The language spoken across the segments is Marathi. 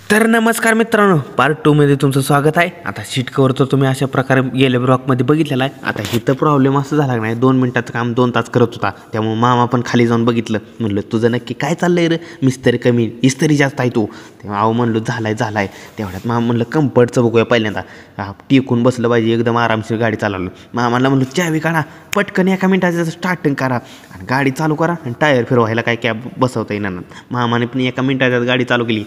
तर नमस्कार मित्रांनो, पार्ट 2 मध्ये तुमचं स्वागत आहे. आता सीट कवर तर तुम्ही अशा प्रकारे गेल्या ब्लॉकमध्ये बघितलेला आहे. आता इथं प्रॉब्लेम असं झाला नाही, 2 मिनिटाचं काम 2 तास करत होता. त्यामुळे मामा पण खाली जाऊन बघितलं. म्हणलं तुझं नक्की काय चाललंय रे, मिस्त्री कमी इस्त्री जास्त आहे तू. तेव्हा अहो म्हणलो झालाय. तेवढ्यात मामा म्हणलं कम्फर्टचं बघूया पहिल्यांदा. टिकून बसलं पाहिजे, एकदम आरामशीर गाडी चालवलं. मामाला म्हणलं चावी काढा, पटकन 1 मिनिटाचं स्टार्टिंग करा आणि गाडी चालू करा आणि टायर फिरवायला काय कॅब बसवता येणार. मामाने पण 1 मिनिटाच्यात गाडी चालू केली.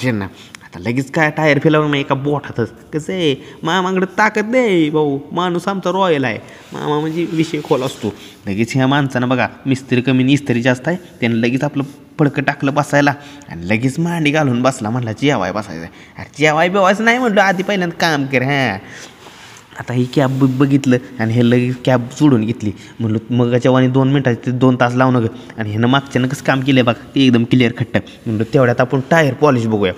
ना आता लगेच काय टायर फिरवलं मग एका बोटातच. कसं आहे, मामाकडे ताकद नाही भाऊ, माणूस आमचा रॉयल आहे. मामा म्हणजे विषय खोल असतो. लगेच ह्या माणसानं बघा मिस्त्री कमी आणि इस्त्री जास्त आहे, त्यानं लगेच आपलं फडकं टाकलं बसायला आणि लगेच मांडी घालून बसला. म्हणला जेवाय बसायचं आहे. अरे जेवाय बेवायचं नाही म्हटलं, आधी पहिल्यांदा काम कर. आता ही कॅब बघितलं आणि हे लगेच कॅब सोडून घेतली. म्हणलं मगाच्या वाणी 2 मिनिटाचे 2 तास लावू नका. आणि ह्यानं मागच्यानं कसं काम केलं आहे बघा, ते एकदम क्लिअर खट्ट. म्हणलं तेवढ्यात आपण टायर पॉलिश बघूया.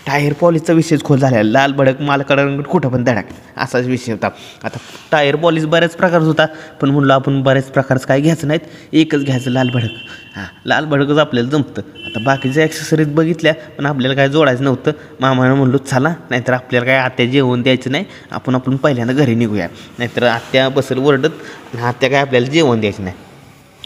टायर पॉलिशचा विषयच खोल झाला. लाल भडक मालकडं कुठं पण धडक असाच विषय होता. आता टायर पॉलिश बऱ्याच प्रकारचा होता, पण म्हणलं आपण बऱ्याच प्रकारचं काय घ्यायचं नाहीत, एकच घ्यायचं लाल भडक. लाल भडकच आपल्याला जमतं. आता बाकीच्या ॲक्सेसरीज बघितल्या, पण आपल्याला काय जोडायचं नव्हतं. मामानं म्हणलो चला, नाहीतर आपल्याला काय आत्या जेवण द्यायचं नाही, आपण पहिल्यांदा घरी निघूया, नाहीतर आत्या बसेल ओरडत आणि आत्या काय आपल्याला जेवण द्यायचं नाही.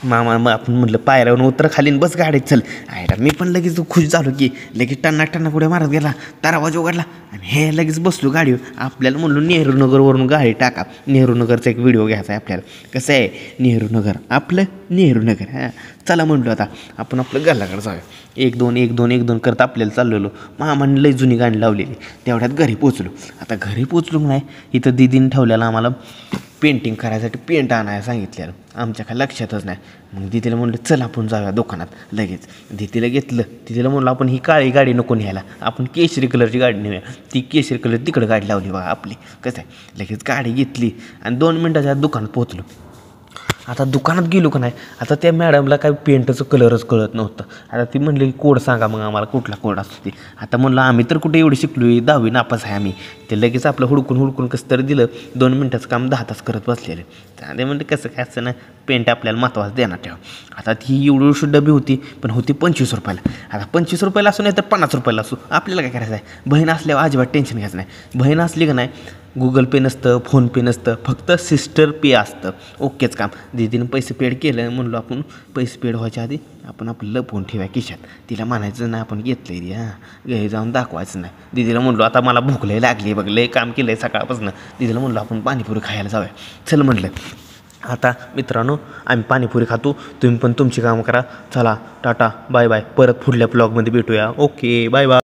मामा आपण म्हटलं पायऱ्यावरून उतर खाली बस गाडीत चल. आयला मी पण लगेच खुश झालो की लगेच टन्ना पुढे मारत गेला, दरवाजा उघडला आणि हे लगेच बसलो गाडीवर. आपल्याला म्हणलो नेहरूनगरवरून गाडी टाका. नेहरूनगरचा एक व्हिडिओ घ्यायचा आहे आपल्याला. कसं आहे नेहरूनगर, आपलं नेहरूनगर. चला म्हणलो आता आपण आपलं घराकडे जाऊया. 1-2 करत आपल्याला चाललेलो. मामाने लई जुनी गाडी लावलेली. तेवढ्यात घरी पोचलो. आता घरी पोचलो नाही, इथं दिदीने ठेवलेलं आम्हाला पेंटिंग करायसाठी पेंट आणायला सांगितलेलं. आमच्या काय लक्षातच नाही. मग दिदीला म्हणलं चल आपण जाऊया दुकानात. लगेच दिदीला घेतलं. दिदीला म्हणलं आपण ही काळी गाडी नको न्यायला, आपण केशरी कलरची गाडी नेऊया. ती केशरी कलर तिकडं गाडी लावली बघा आपली. कसं आहे, लगेच गाडी घेतली आणि 2 मिनिटाच्या दुकानात पोचलो. आता दुकानात गेलो का नाही, आता त्या मॅडमला काय पेंटचं कलरच कळत नव्हतं. आता ती म्हणली की कोड सांगा मग आम्हाला, कुठला कोड असतो ते. आता म्हणलं आम्ही तर कुठे एवढी शिकलो आहे, 10वी नापास आहे आम्ही. ते लगेच आपलं हुडकून कसं तरी दिलं. 2 मिनिटाचं काम 10 तास करत बसलेलं. ते म्हणते कसं काय असतं ना, पेंट आपल्याला महत्त्वाचं देणार ठेवा. आता ती एवढी डबी होती, पण होती 25 रुपयाला. आता 25 रुपयाला असू नाही तर 50 रुपयाला असू, आपल्याला काय करायचं आहे. बहीण असल्यावर अजिबात टेन्शन घ्यायचं नाही. बहीण असली का नाही, गुगल पे नसतं, फोनपे नसतं, फक्त सिस्टर पे असतं. ओकेच काम. दीदीनं पैसे पेड केलं. म्हणलो आपण पैसे पेड व्हायच्या आधी आपण आपलं लपवून ठेवूया खिशात. तिला म्हणायचं नाही आपण घेतलं रे, घरी जाऊन दाखवायचं नाही. दीदीला म्हणलो आता मला भूक लय लागली बघ, लय काम केलं आहे सकाळपासून. दीदीला म्हणलो आपण पाणीपुरी खायला जाऊया. चल म्हटलं. आता मित्रांनो आम्ही पाणीपुरी खातो, तुम्ही पण तुमची कामं करा. चला टाटा बाय बाय. परत पुढल्या ब्लॉगमध्ये भेटूया. Okay bye bye.